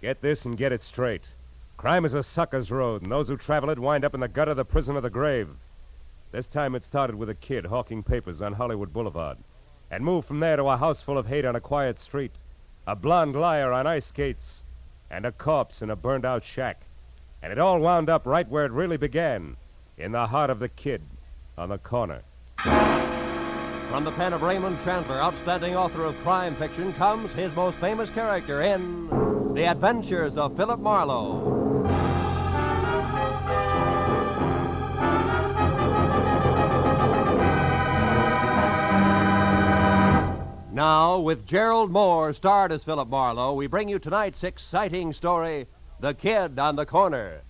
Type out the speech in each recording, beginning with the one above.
Get this and get it straight. Crime is a sucker's road, and those who travel it wind up in the gutter, the prison, or the grave. This time it started with a kid hawking papers on Hollywood Boulevard, and moved from there to a house full of hate on a quiet street, a blonde liar on ice skates, and a corpse in a burned-out shack. And it all wound up right where it really began, in the heart of the kid on the corner. From the pen of Raymond Chandler, outstanding author of crime fiction, comes his most famous character in The Adventures of Philip Marlowe. Now, with Gerald Moore starred as Philip Marlowe, we bring you tonight's exciting story, The Kid on the Corner.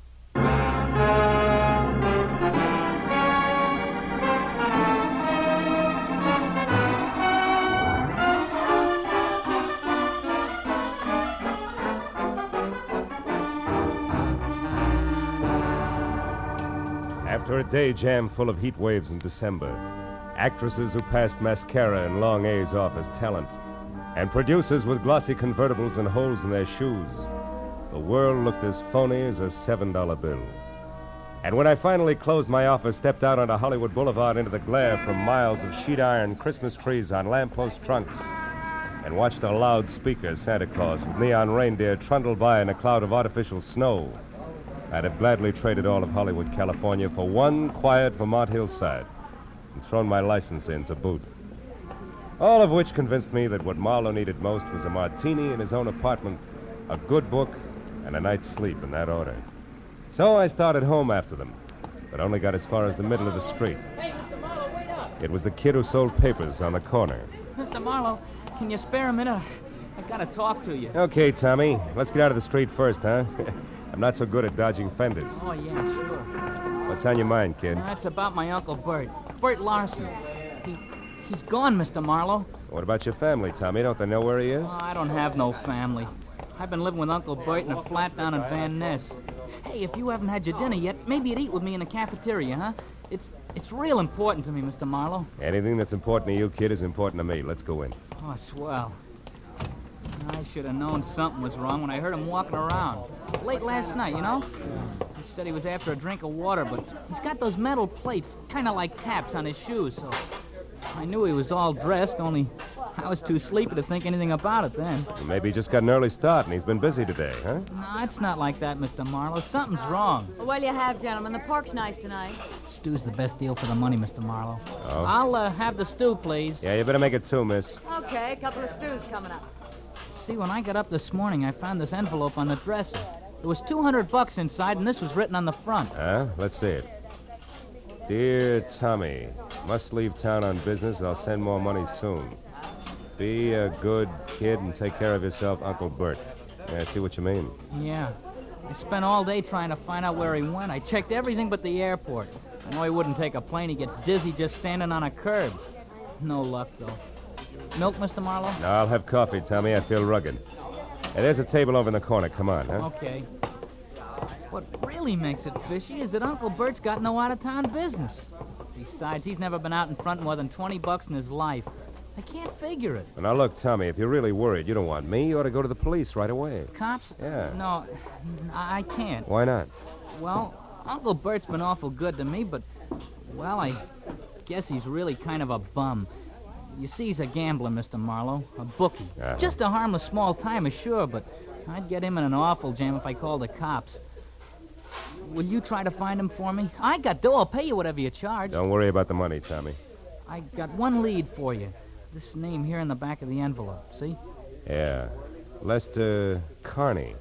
After a day jam full of heat waves in December, actresses who passed mascara and long A's off as talent, and producers with glossy convertibles and holes in their shoes, the world looked as phony as a $7 bill. And when I finally closed my office, stepped out onto Hollywood Boulevard into the glare from miles of sheet iron Christmas trees on lamppost trunks, and watched a loudspeaker Santa Claus with neon reindeer trundle by in a cloud of artificial snow, I'd have gladly traded all of Hollywood, California for one quiet Vermont hillside and thrown my license in to boot. All of which convinced me that what Marlowe needed most was a martini in his own apartment, a good book, and a night's sleep in that order. So I started home after them, but only got as far as the middle of the street. Hey, Mr. Marlowe, wait up! It was the kid who sold papers on the corner. Mr. Marlowe, can you spare a minute? I've got to talk to you. Okay, Tommy, let's get out of the street first, huh? I'm not so good at dodging fenders. Oh, yeah, sure. What's on your mind, kid? It's about my Uncle Bert. Bert Larson. He's gone, Mr. Marlowe. What about your family, Tommy? Don't they know where he is? Oh, I don't have no family. I've been living with Uncle Bert in a flat down in Van Ness. Hey, if you haven't had your dinner yet, maybe you'd eat with me in the cafeteria, huh? It's real important to me, Mr. Marlowe. Anything that's important to you, kid, is important to me. Let's go in. Oh, swell. I should have known something was wrong when I heard him walking around. Late last night, you know? He said he was after a drink of water, but he's got those metal plates, kind of like taps on his shoes, so I knew he was all dressed, only I was too sleepy to think anything about it then. Well, maybe he just got an early start and he's been busy today, huh? No, it's not like that, Mr. Marlowe. Something's wrong. Well, you have, gentlemen. The pork's nice tonight. Stew's the best deal for the money, Mr. Marlowe. Oh? I'll have the stew, please. Yeah, you better make it two, miss. Okay, a couple of stews coming up. See, when I got up this morning, I found this envelope on the dresser. There was $200 inside, and this was written on the front. Huh? Let's see it. Dear Tommy, must leave town on business. I'll send more money soon. Be a good kid and take care of yourself, Uncle Bert. Yeah, I see what you mean. Yeah. I spent all day trying to find out where he went. I checked everything but the airport. I know he wouldn't take a plane. He gets dizzy just standing on a curb. No luck, though. Milk, Mr. Marlowe? No, I'll have coffee, Tommy. I feel rugged. Hey, there's a table over in the corner. Come on, huh? Okay. What really makes it fishy is that Uncle Bert's got no out-of-town business. Besides, he's never been out in front more than $20 in his life. I can't figure it. Well, now, look, Tommy, if you're really worried, you don't want me, you ought to go to the police right away. Cops? Yeah. No, I can't. Why not? Well, Uncle Bert's been awful good to me, but, well, I guess he's really kind of a bum. You see, he's a gambler, Mr. Marlowe, a bookie. Uh-huh. Just a harmless small-timer, sure, but I'd get him in an awful jam if I called the cops. Will you try to find him for me? I got dough. I'll pay you whatever you charge. Don't worry about the money, Tommy. I got one lead for you. This name here in the back of the envelope, see? Yeah. Lester Carney.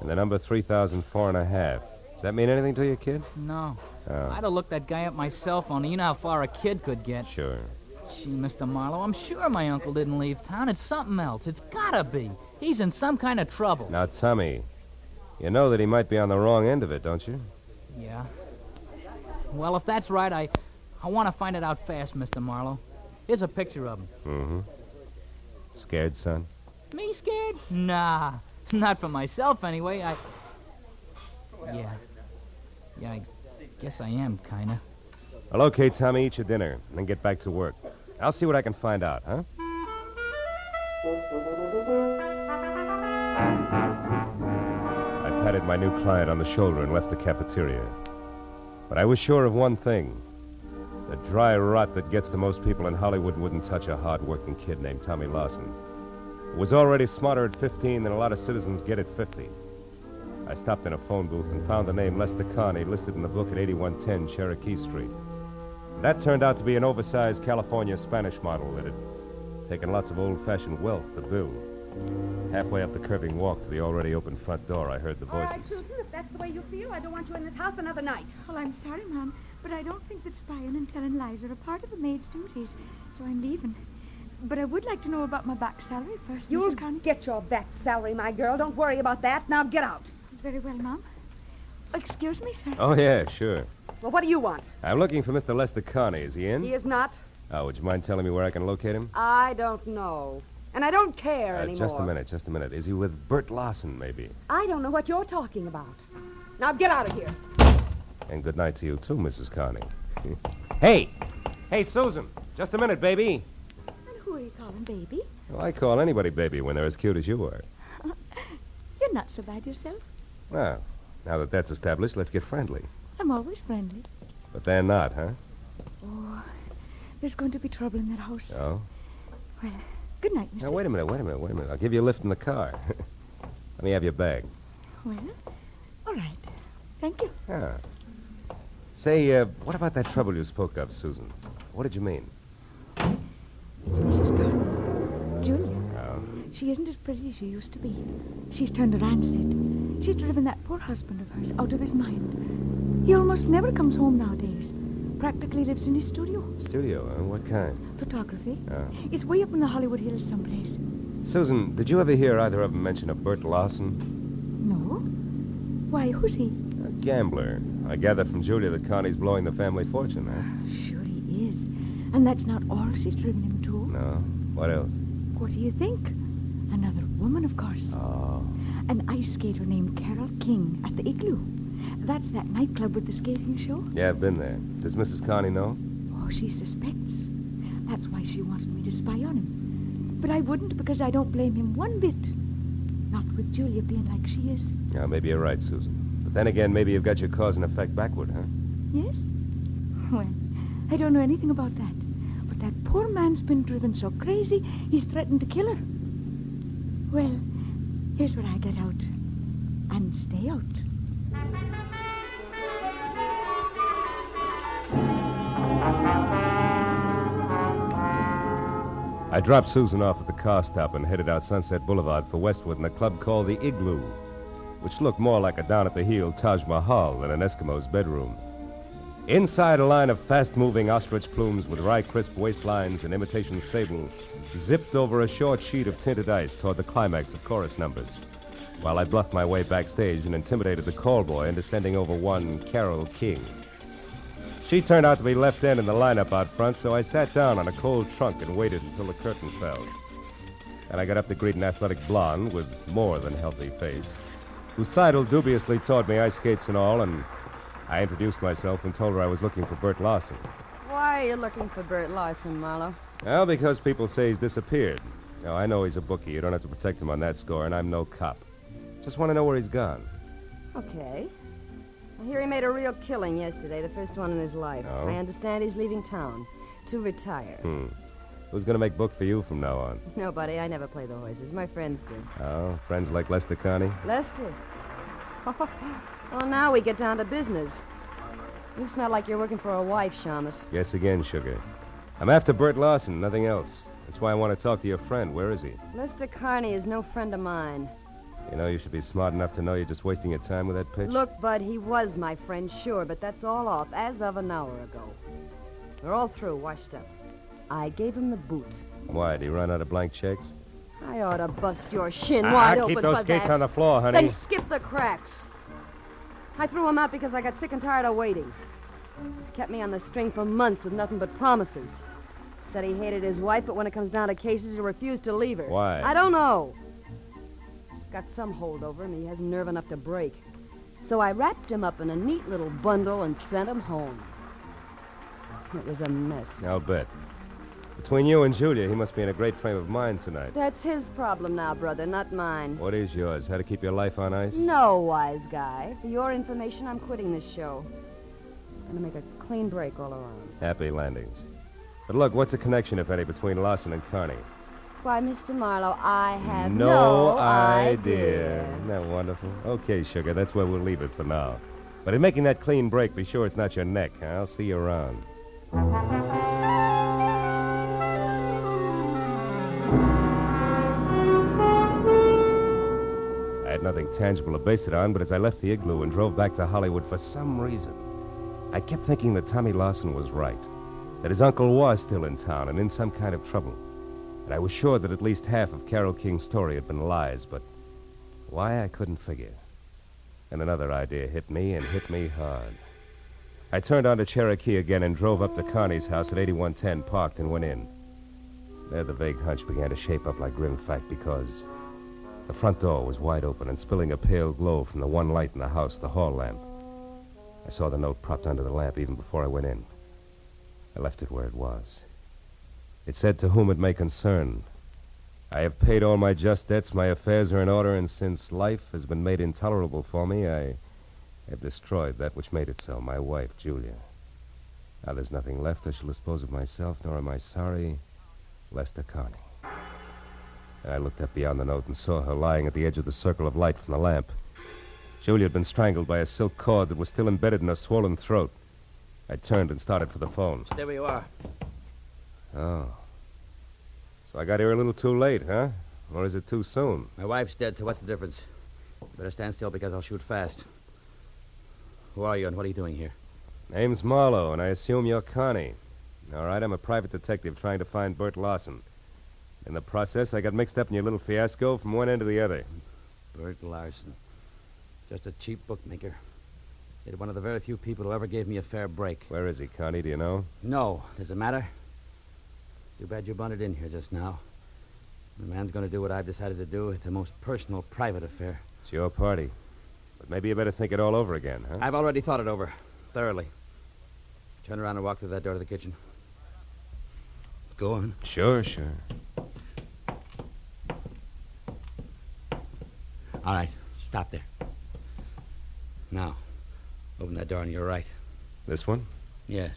And the number 3004.5. Does that mean anything to you, kid? No. Oh. I'd have looked that guy up myself, only you know how far a kid could get. Sure. Gee, Mr. Marlowe, I'm sure my uncle didn't leave town. It's something else. It's gotta be. He's in some kind of trouble. Now, Tommy, you know that he might be on the wrong end of it, don't you? Yeah. Well, if that's right, I want to find it out fast, Mr. Marlowe. Here's a picture of him. Mm-hmm. Scared, son? Me scared? Nah. Not for myself, anyway. Yeah, I guess I am, kinda. Well, okay, Tommy, eat your dinner, and then get back to work. I'll see what I can find out, huh? patted my new client on the shoulder and left the cafeteria. But I was sure of one thing. The dry rot that gets to most people in Hollywood wouldn't touch a hard-working kid named Tommy Lawson, who was already smarter at 15 than a lot of citizens get at 50. I stopped in a phone booth and found the name Lester Carney listed in the book at 8110 Cherokee Street. That turned out to be an oversized California Spanish model that had taken lots of old-fashioned wealth to build. Halfway up the curving walk to the already open front door, I heard the All right, voices. Susan, if that's the way you feel, I don't want you in this house another night. Well, I'm sorry, Mom, but I don't think that spying and telling lies are a part of a maid's duties, so I'm leaving. But I would like to know about my back salary first, You'll Mrs. Connie. get your back salary, my girl. Don't worry about that. Now get out. Very well, Mom. Excuse me, sir. Oh, yeah, sure. Well, what do you want? I'm looking for Mr. Lester Carney. Is he in? He is not. Oh, would you mind telling me where I can locate him? I don't know. And I don't care anymore. Just a minute. Is he with Bert Lawson, maybe? I don't know what you're talking about. Now get out of here. And good night to you, too, Mrs. Carney. Hey! Hey, Susan! Just a minute, baby. And who are you calling baby? Well, I call anybody baby when they're as cute as you are. You're not so bad yourself. Well, now that that's established, let's get friendly. I'm always friendly. But they're not, huh? Oh, there's going to be trouble in that house. Oh? Well, good night, Mr. Now, wait a minute. I'll give you a lift in the car. Let me have your bag. Well, all right. Thank you. Ah. Say, what about that trouble you spoke of, Susan? What did you mean? It's Mrs. Carney. Julia. Oh. She isn't as pretty as she used to be. She's turned rancid. She's driven that poor husband of hers out of his mind. He almost never comes home nowadays. Practically lives in his studio. Studio, huh? What kind? Photography. Oh. It's way up in the Hollywood Hills someplace. Susan, did you ever hear either of them mention a Bert Lawson? No? Why, who's he? A gambler. I gather from Julia that Connie's blowing the family fortune, huh? Sure he is. And that's not all she's driven him to. No. What else? What do you think? Another woman, of course. Oh. An ice skater named Carol King at the Igloo. That's that nightclub with the skating show. Yeah, I've been there. Does Mrs. Connie know? Oh, she suspects. That's why she wanted me to spy on him. But I wouldn't because I don't blame him one bit. Not with Julia being like she is. Yeah, maybe you're right, Susan. But then again, maybe you've got your cause and effect backward, huh? Yes? Well, I don't know anything about that. But that poor man's been driven so crazy, he's threatened to kill her. Well, here's where I get out. And stay out. I dropped Susan off at the car stop and headed out Sunset Boulevard for Westwood in a club called the Igloo, which looked more like a down-at-the-heel Taj Mahal than an Eskimo's bedroom. Inside, a line of fast-moving ostrich plumes with rye-crisp waistlines and imitation sable zipped over a short sheet of tinted ice toward the climax of chorus numbers, while I bluffed my way backstage and intimidated the call boy into sending over one Carol King. She turned out to be left end in the lineup out front, so I sat down on a cold trunk and waited until the curtain fell. And I got up to greet an athletic blonde with more than healthy face, who sidled dubiously toward me, ice skates and all, and I introduced myself and told her I was looking for Bert Lawson. Why are you looking for Bert Larson, Marlowe? Well, because people say he's disappeared. Now, I know he's a bookie. You don't have to protect him on that score, and I'm no cop. Just want to know where he's gone. Okay. I hear he made a real killing yesterday, the first one in his life. Oh? I understand he's leaving town to retire. Who's going to make book for you from now on? Nobody. I never play the horses. My friends do. Oh, friends like Lester Carney? Lester. Well, now we get down to business. You smell like you're working for a wife, Shamus. Yes again, sugar. I'm after Bert Lawson, nothing else. That's why I want to talk to your friend. Where is he? Lester Carney is no friend of mine. You know, you should be smart enough to know you're just wasting your time with that pitch. Look, Bud, he was my friend, sure, but that's all off as of an hour ago. We're all through, washed up. I gave him the boot. Why, did he run out of blank checks? I ought to bust your shin wide open keep those for skates that. on the floor, honey. Then skip the cracks. I threw him out because I got sick and tired of waiting. He's kept me on the string for months with nothing but promises. Said he hated his wife, but when it comes down to cases, he refused to leave her. Why? I don't know. He's got some hold over him he hasn't nerve enough to break. So I wrapped him up in a neat little bundle and sent him home. It was a mess. I'll bet. Between you and Julia, he must be in a great frame of mind tonight. That's his problem now, brother, not mine. What is yours? How to keep your life on ice? No, wise guy. For your information, I'm quitting this show. I'm gonna make a clean break all around. Happy landings. But look, what's the connection, if any, between Lawson and Carney? Why, Mr. Marlowe, I have No idea. Isn't that wonderful? Okay, sugar, that's where we'll leave it for now. But in making that clean break, be sure it's not your neck. I'll see you around. I had nothing tangible to base it on, but as I left the igloo and drove back to Hollywood, for some reason, I kept thinking that Tommy Lawson was right, that his uncle was still in town and in some kind of trouble. And I was sure that at least half of Carole King's story had been lies, but why, I couldn't figure. And another idea hit me, and hit me hard. I turned onto Cherokee again and drove up to Carney's house at 8110, parked, and went in. There the vague hunch began to shape up like grim fact, because the front door was wide open and spilling a pale glow from the one light in the house, the hall lamp. I saw the note propped under the lamp even before I went in. I left it where it was. It said, "To whom it may concern, I have paid all my just debts, my affairs are in order, and since life has been made intolerable for me, I have destroyed that which made it so, my wife, Julia. Now there's nothing left. I shall dispose of myself, nor am I sorry, Lester Carney." And I looked up beyond the note and saw her lying at the edge of the circle of light from the lamp. Julia had been strangled by a silk cord that was still embedded in her swollen throat. I turned and started for the phone. There you are. Oh. So I got here a little too late, huh? Or is it too soon? My wife's dead, so what's the difference? You better stand still because I'll shoot fast. Who are you and what are you doing here? Name's Marlowe, and I assume you're Connie. All right, I'm a private detective trying to find Bert Lawson. In the process, I got mixed up in your little fiasco from one end to the other. Bert Larson. Just a cheap bookmaker. You're one of the very few people who ever gave me a fair break. Where is he, Connie? Do you know? No. Does it matter? Too bad you bunted in here just now. The man's going to do what I've decided to do. It's a most personal, private affair. It's your party. But maybe you better think it all over again, huh? I've already thought it over. Thoroughly. Turn around and walk through that door to the kitchen. Go on. Sure. All right. Stop there. Now, open that door on your right. This one? Yes.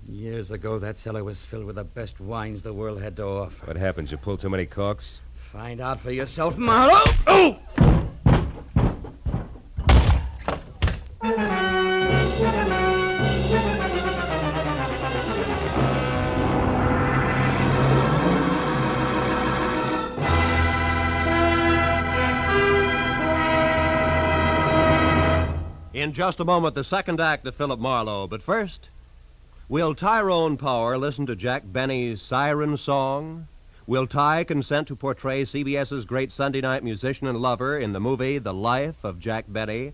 Years ago, that cellar was filled with the best wines the world had to offer. What happened? You pulled too many corks? Find out for yourself, Marlowe. Oh! In just a moment, the second act of Philip Marlowe. But first, will Tyrone Power listen to Jack Benny's Siren Song? Will Ty consent to portray CBS's great Sunday night musician and lover in the movie The Life of Jack Benny?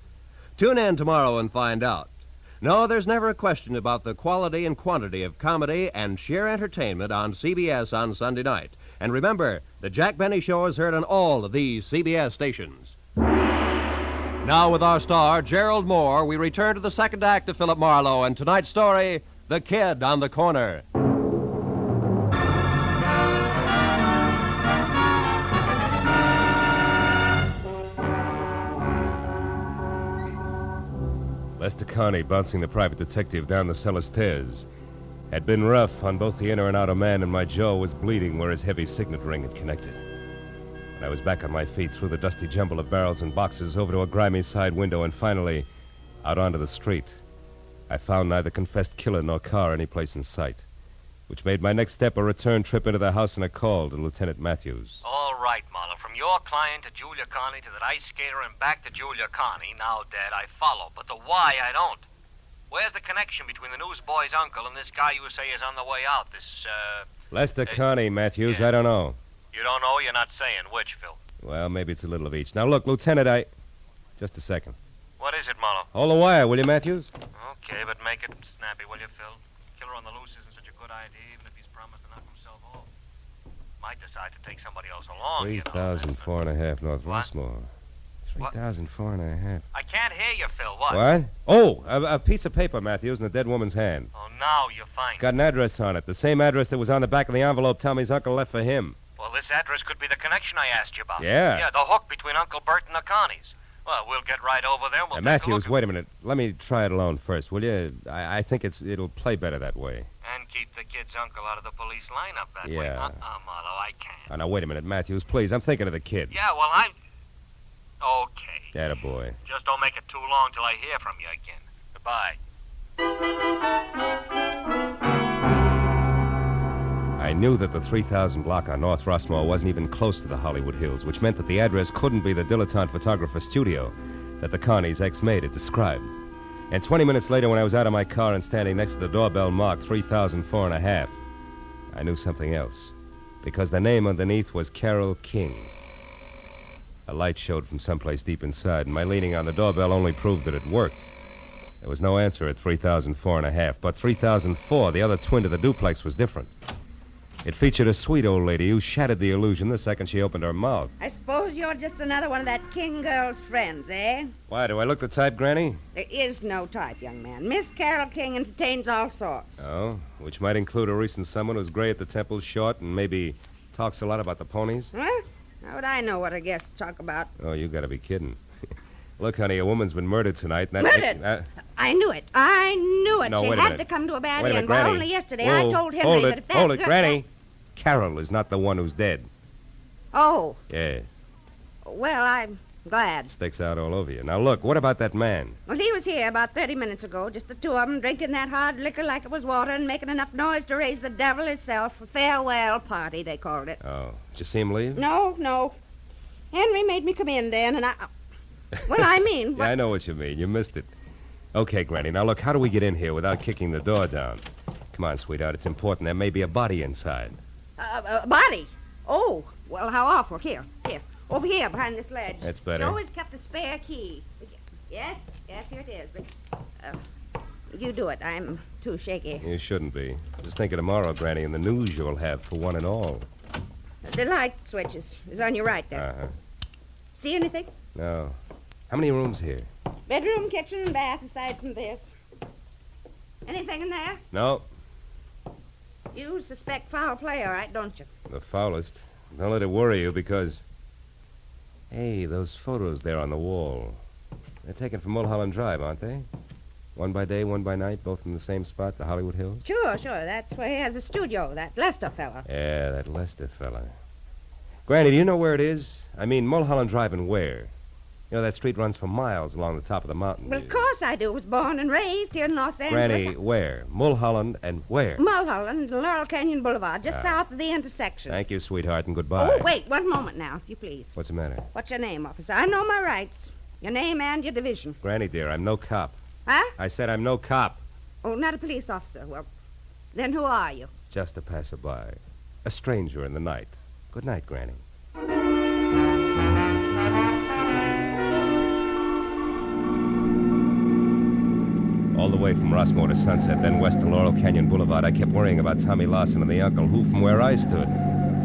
Tune in tomorrow and find out. No, there's never a question about the quality and quantity of comedy and sheer entertainment on CBS on Sunday night. And remember, the Jack Benny Show is heard on all of these CBS stations. Now with our star, Gerald Moore, we return to the second act of Philip Marlowe and tonight's story, The Kid on the Corner. Lester Carney, bouncing the private detective down the cellar stairs, had been rough on both the inner and outer man, and my jaw was bleeding where his heavy signet ring had connected. When I was back on my feet, through the dusty jumble of barrels and boxes, over to a grimy side window, and finally out onto the street, I found neither confessed killer nor car any place in sight, which made my next step a return trip into the house and a call to Lieutenant Matthews. All right, Marlowe. From your client to Julia Carney to that ice skater and back to Julia Carney. Now, Dad, I follow, but the why I don't. Where's the connection between the newsboy's uncle and this guy you say is on the way out? Lester Carney, Matthews, yeah. I don't know. You don't know? You're not saying which, Phil. Well, maybe it's a little of each. Now, look, Lieutenant, Just a second. What is it, Marlowe? Hold the wire, will you, Matthews? Okay, but make it snappy, will you, Phil? Killer on the loose isn't such a good idea, even if he's promised to knock himself off. Might decide to take somebody else along, 3,004.5 North What? Rossmore. 3,004.5. I can't hear you, Phil. What? What? Oh, a piece of paper, Matthews, in the dead woman's hand. Oh, now you're fine. It's got an address on it. The same address that was on the back of the envelope Tommy's uncle left for him. Well, this address could be the connection I asked you about. Yeah. Yeah, the hook between Uncle Bert and the Connies. Well, we'll get right over there. We'll take a Matthews, look wait a minute. Let me try it alone first, will you? I think it'll play better that way. And keep the kid's uncle out of the police lineup that way. Yeah. Marlowe, I can't. Oh, now, wait a minute, Matthews, please. I'm thinking of the kid. Yeah, well, I'm... Okay. Attaboy. Just don't make it too long till I hear from you again. Goodbye. I knew that the 3000 block on North Rossmore wasn't even close to the Hollywood Hills, which meant that the address couldn't be the dilettante photographer studio that the Connie's ex-maid had described. And 20 minutes later, when I was out of my car and standing next to the doorbell marked 3004.5, I knew something else, because the name underneath was Carol King. A light showed from someplace deep inside, and my leaning on the doorbell only proved that it worked. There was no answer at 3004.5, but 3004, the other twin to the duplex, was different. It featured a sweet old lady who shattered the illusion the second she opened her mouth. I suppose you're just another one of that King girl's friends, eh? Why, do I look the type, Granny? There is no type, young man. Miss Carol King entertains all sorts. Oh, which might include a recent someone who's gray at the temples, short, and maybe talks a lot about the ponies? Huh? How would I know what a guest talk about? Oh, you gotta be kidding. Look, honey, a woman's been murdered tonight. And Murdered? I knew it. I knew it. No, she wait a had minute. to come to a bad Wait a end. minute, Well, Granny. only yesterday Whoa, I told Henry hold that it, if that hold it, girl- Granny. Carol is not the one who's dead. Oh, Yes, well, I'm glad. sticks out all over you. Now, look, what about that man? Well, he was here about 30 minutes ago, just the two of them, drinking that hard liquor like it was water and making enough noise to raise the devil himself. A farewell party, they called it. Oh, did you see him leave? No. Henry made me come in then, and well, I mean... Yeah, I know what you mean. You missed it. Okay, Granny, now look, how do we get in here without kicking the door down? Come on, sweetheart, it's important. There may be a body inside. Body? Oh, well, how awful. Here. Over here, behind this ledge. That's better. She always kept a spare key. Yes, here it is. But, you do it. I'm too shaky. You shouldn't be. Just think of tomorrow, Granny, and the news you'll have for one and all. The light switch is on your right there. Uh-huh. See anything? No. How many rooms here? Bedroom, kitchen, and bath, aside from this. Anything in there? No. You suspect foul play, all right, don't you? The foulest. Don't let it worry you, because... Hey, those photos there on the wall. They're taken from Mulholland Drive, aren't they? One by day, one by night, both in the same spot, the Hollywood Hills? Sure. That's where he has a studio, that Lester fella. Yeah, that Lester fella. Granny, do you know where it is? I mean, Mulholland Drive and where? You know, that street runs for miles along the top of the mountain. Well, of course I do. Was born and raised here in Los Angeles. Granny, where? Mulholland and where? Mulholland, Laurel Canyon Boulevard, just south of the intersection. Thank you, sweetheart, and goodbye. Oh, wait, one moment now, if you please. What's the matter? What's your name, officer? I know my rights. Your name and your division. Granny, dear, I'm no cop. Huh? I said I'm no cop. Oh, not a police officer. Well, then who are you? Just a passerby. A stranger in the night. Good night, Granny. All the way from Rossmore to Sunset, then west to Laurel Canyon Boulevard, I kept worrying about Tommy Lawson and the uncle, who, from where I stood,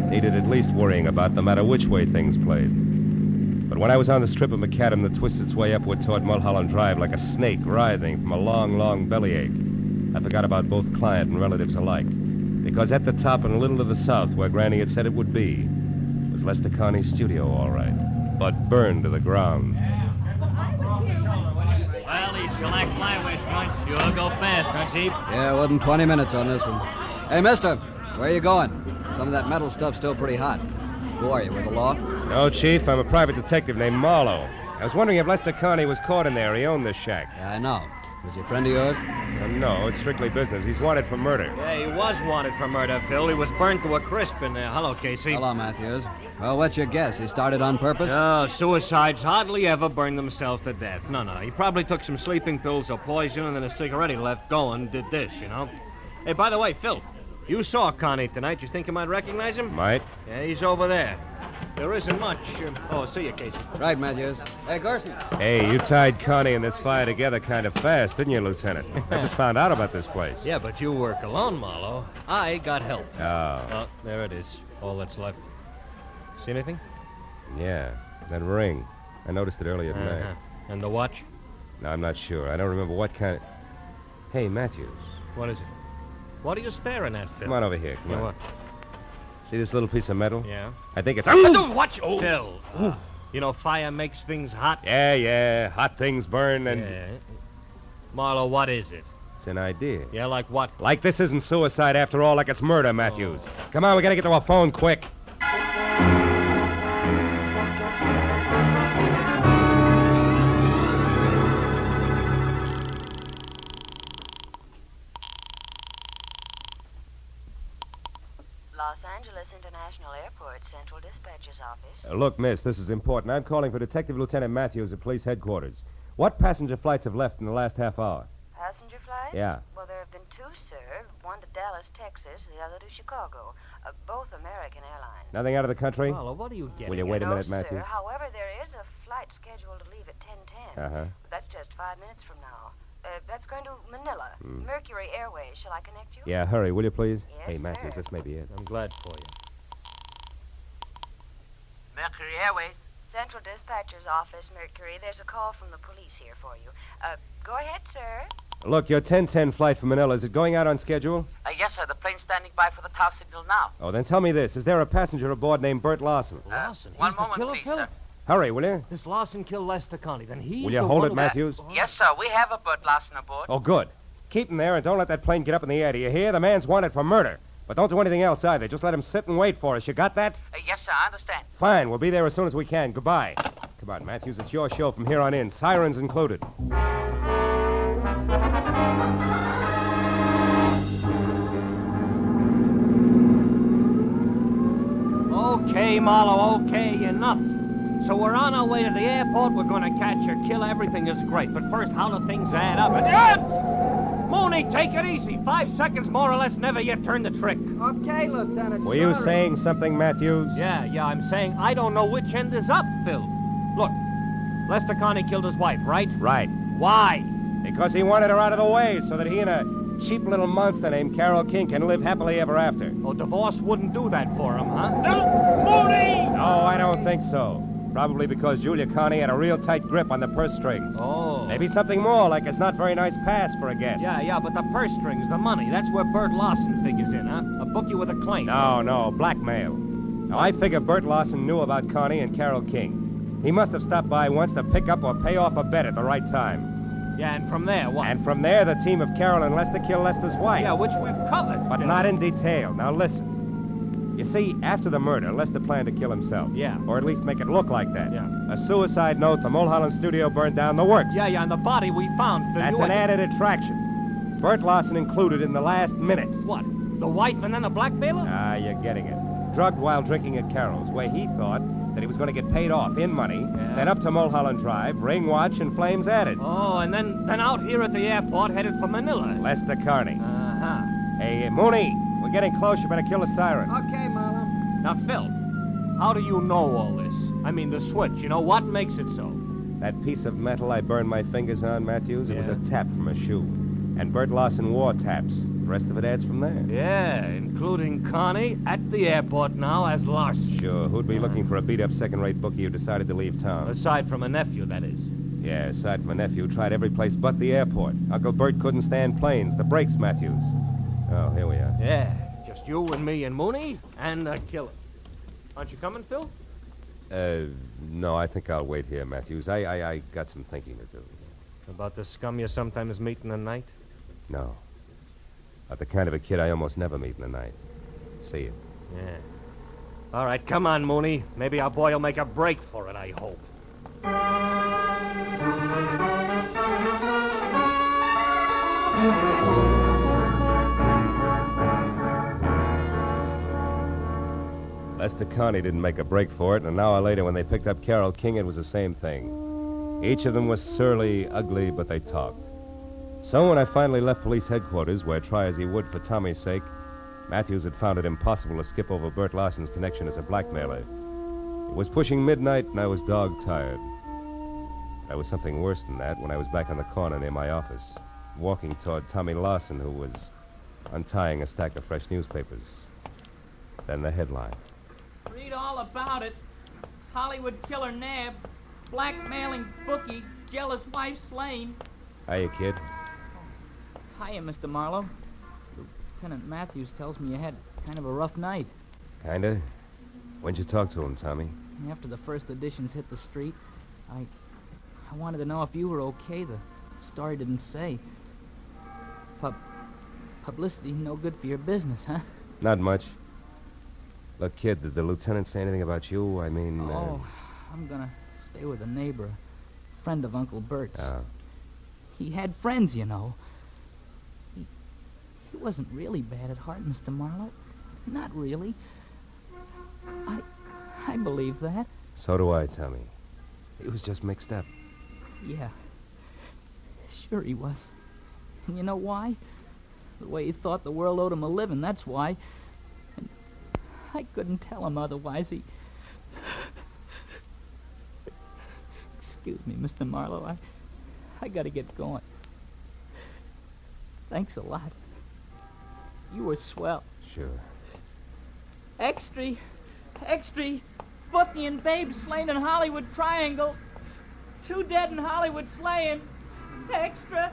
needed at least worrying about no matter which way things played. But when I was on the strip of macadam that twists its way upward toward Mulholland Drive like a snake writhing from a long, long bellyache, I forgot about both client and relatives alike. Because at the top and a little to the south, where Granny had said it would be, was Lester Carney's studio, all right, but burned to the ground. Well, these shellac flyweight joints sure go fast, huh, Chief? Yeah, it wasn't 20 minutes on this one. Hey, mister, where are you going? Some of that metal stuff's still pretty hot. Who are you, with the law? No, Chief, I'm a private detective named Marlowe. I was wondering if Lester Carney was caught in there. He owned this shack. Yeah, I know. Was he a friend of yours? No, it's strictly business. He's wanted for murder. Yeah, he was wanted for murder, Phil. He was burned to a crisp in there. Hello, Casey. Hello, Matthews. Well, what's your guess? He started on purpose? No, suicides hardly ever burn themselves to death. No. He probably took some sleeping pills or poison and then a cigarette he left going did this, you know. Hey, by the way, Phil, you saw Connie tonight. You think you might recognize him? Might. Yeah, he's over there. There isn't much. See you, Casey. Right, Matthews. Hey, Garson. Hey, you tied Connie and this fire together kind of fast, didn't you, Lieutenant? I just found out about this place. Yeah, but you work alone, Marlowe. I got help. Oh. There it is. All that's left. See anything? Yeah, that ring. I noticed it earlier tonight. And the watch? No, I'm not sure. I don't remember what kind of... Hey, Matthews. What is it? What are you staring at, Phil? Come on over here. Come on. What? See this little piece of metal? Yeah. I think it's... Watch! Oh. Phil. You know, fire makes things hot. Yeah. Hot things burn and... Yeah. Marlowe, what is it? It's an idea. Yeah, like what? Like this isn't suicide after all, like it's murder, Matthews. Come on, we gotta get to our phone quick. Los Angeles International Airport, Central Dispatcher's Office. Look, miss, this is important. I'm calling for Detective Lieutenant Matthews at police headquarters. What passenger flights have left in the last half hour? Passenger flights? Yeah. Well, there have been two, sir. One to Dallas, Texas, the other to Chicago. Both American Airlines. Nothing out of the country? Marlowe, what are you getting? Will you wait a minute, No, Matthews? sir. However, there is a flight scheduled to leave at 10:10. Uh-huh. But that's just 5 minutes from now. That's going to Manila. Mercury Airways. Shall I connect you? Yeah, hurry, will you, please? Yes, Hey, Matthews, sir. this may be it. I'm glad for you. Mercury Airways. Central Dispatcher's Office, Mercury. There's a call from the police here for you. Go ahead, sir. Look, your 10:10 flight from Manila, is it going out on schedule? Yes, sir. The plane's standing by for the tower signal now. Oh, then tell me this. Is there a passenger aboard named Bert Larson? Larson? One He's the moment, killer, please, Phil? sir. Hurry, will you? This Larson killed Lester Connie. Then he's Will you the hold one it, who- Matthews? Yes, sir. We have a Bert Larson aboard. Oh, good. Keep him there and don't let that plane get up in the air. Do you hear? The man's wanted for murder. But don't do anything else either. Just let him sit and wait for us. You got that? Yes, sir. I understand. Fine. We'll be there as soon as we can. Goodbye. Come on, Matthews. It's your show from here on in. Sirens included. Okay, Marlowe, okay, enough. So we're on our way to the airport. We're going to catch a killer. Everything is great. But first, how do things add up? And... Mooney, take it easy. 5 seconds more or less, never yet turn the trick. Okay, Lieutenant. Were you saying something, Matthews? Yeah, I'm saying I don't know which end is up, Phil. Look, Lester Connie killed his wife, right? Right. Why? Because he wanted her out of the way so that he and a cheap little monster named Carol King can live happily ever after. Oh, divorce wouldn't do that for him, huh? Mooney! No, I don't think so. Probably because Julia Connie had a real tight grip on the purse strings. Oh. Maybe something more, like it's not very nice pass for a guest. Yeah, but the purse strings, the money, that's where Bert Larson figures in, huh? A bookie with a claim. No, blackmail. Now, I figure Bert Larson knew about Connie and Carol King. He must have stopped by once to pick up or pay off a bet at the right time. Yeah, and from there, what? And from there, the team of Carol and Lester killed Lester's wife. Yeah, which we've covered. But not in detail. Now, listen. You see, after the murder, Lester planned to kill himself. Yeah. Or at least make it look like that. Yeah. A suicide note, the Mulholland studio burned down, the works. Yeah, and the body we found, Phil. That's an added attraction. Bert Larson included in the last minute. What? The wife and then the blackmailer? Ah, you're getting it. Drugged while drinking at Carol's, where he thought that he was going to get paid off in money, then up to Mulholland Drive, ring watch, and flames added. Oh, and then out here at the airport, headed for Manila. Lester Carney. Uh-huh. Hey, Mooney, we're getting close. You better kill the siren. Okay, Marlowe. Now, Phil, how do you know all this? I mean, the switch, what makes it so? That piece of metal I burned my fingers on, Matthews, it was Yeah. a tap from a shoe. And Bert Larson wore taps. The rest of it adds from there. Yeah, including Connie at the airport now as Larson. Sure, who'd be looking for a beat-up second-rate bookie who decided to leave town? Aside from a nephew, that is. Yeah, aside from a nephew, tried every place but the airport. Uncle Bert couldn't stand planes. The brakes, Matthews. Oh, here we are. Yeah, just you and me and Mooney and a killer. Aren't you coming, Phil? No, I think I'll wait here, Matthews. I got some thinking to do. About the scum you sometimes meet in the night? No. About the kind of a kid I almost never meet in the night. See you. Yeah. All right, come on, Mooney. Maybe our boy will make a break for it, I hope. Lester Connie didn't make a break for it, and an hour later when they picked up Carol King, it was the same thing. Each of them was surly, ugly, but they talked. So when I finally left police headquarters, where try as he would for Tommy's sake, Matthews had found it impossible to skip over Bert Larson's connection as a blackmailer. It was pushing midnight, and I was dog-tired. There was something worse than that when I was back on the corner near my office, walking toward Tommy Larson, who was untying a stack of fresh newspapers. Then the headline. Read all about it. Hollywood killer nabbed. blackmailing bookie, jealous wife slain. Hiya, kid. Hiya, Mr. Marlowe. Lieutenant Matthews tells me you had kind of a rough night. Kinda. When'd you talk to him, Tommy? After the first editions hit the street, I wanted to know if you were okay. The story didn't say. Publicity no good for your business, huh? Not much. Look, kid, did the lieutenant say anything about you? I mean... I'm gonna stay with a neighbor, a friend of Uncle Bert's. Oh. He had friends, you know. He wasn't really bad at heart, Mr. Marlowe. Not really. I believe that. So do I, Tommy. He was just mixed up. Yeah. Sure he was. And you know why? The way he thought the world owed him a living, that's why. And I couldn't tell him otherwise. Excuse me, Mr. Marlowe. I gotta get going. Thanks a lot. You were swell. Sure. Extra. Bookie and Babe slain in Hollywood Triangle. 2 dead in Hollywood slaying. Extra.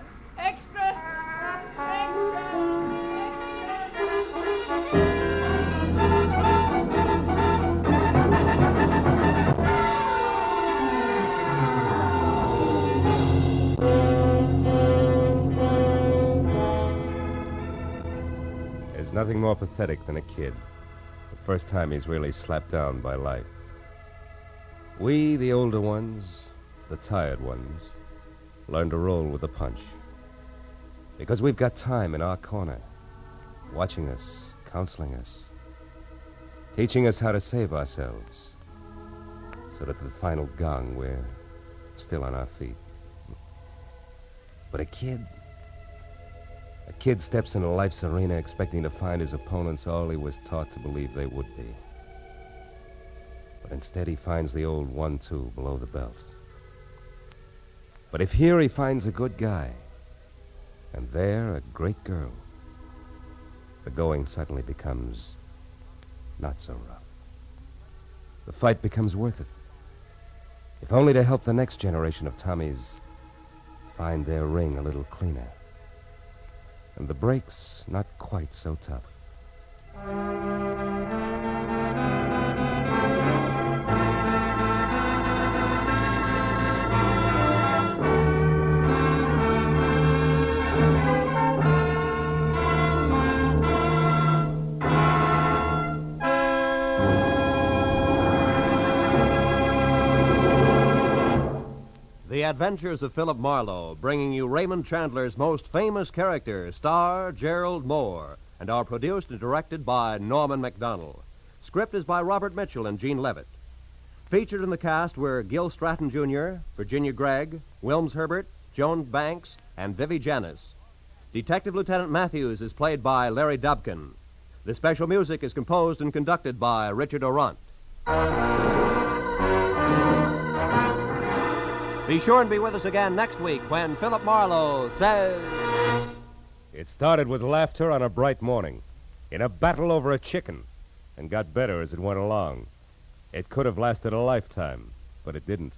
There's nothing more pathetic than a kid. The first time he's really slapped down by life. We, the older ones, the tired ones, learn to roll with the punch. Because we've got time in our corner, watching us, counseling us, teaching us how to save ourselves, so that at the final gong, we're still on our feet. But a kid steps into life's arena expecting to find his opponents all he was taught to believe they would be. But instead he finds the old 1-2 below the belt. But if here he finds a good guy, and there a great girl, the going suddenly becomes not so rough. The fight becomes worth it, if only to help the next generation of Tommies find their ring a little cleaner, and the breaks not quite so tough. The Adventures of Philip Marlowe, bringing you Raymond Chandler's most famous character, star Gerald Moore, and are produced and directed by Norman MacDonald. Script is by Robert Mitchell and Gene Levitt. Featured in the cast were Gil Stratton Jr., Virginia Gregg, Wilms Herbert, Joan Banks, and Vivi Janis. Detective Lieutenant Matthews is played by Larry Dobkin. The special music is composed and conducted by Richard Orant. Be sure and be with us again next week when Philip Marlowe says... It started with laughter on a bright morning, in a battle over a chicken, and got better as it went along. It could have lasted a lifetime, but it didn't.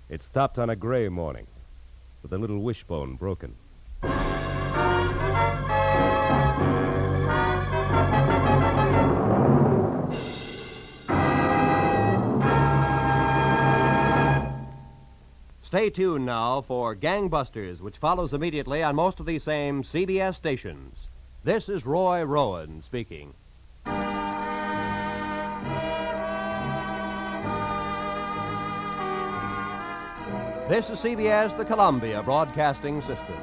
It stopped on a gray morning, with a little wishbone broken. Stay tuned now for Gangbusters, which follows immediately on most of these same CBS stations. This is Roy Rowan speaking. This is CBS, the Columbia Broadcasting System.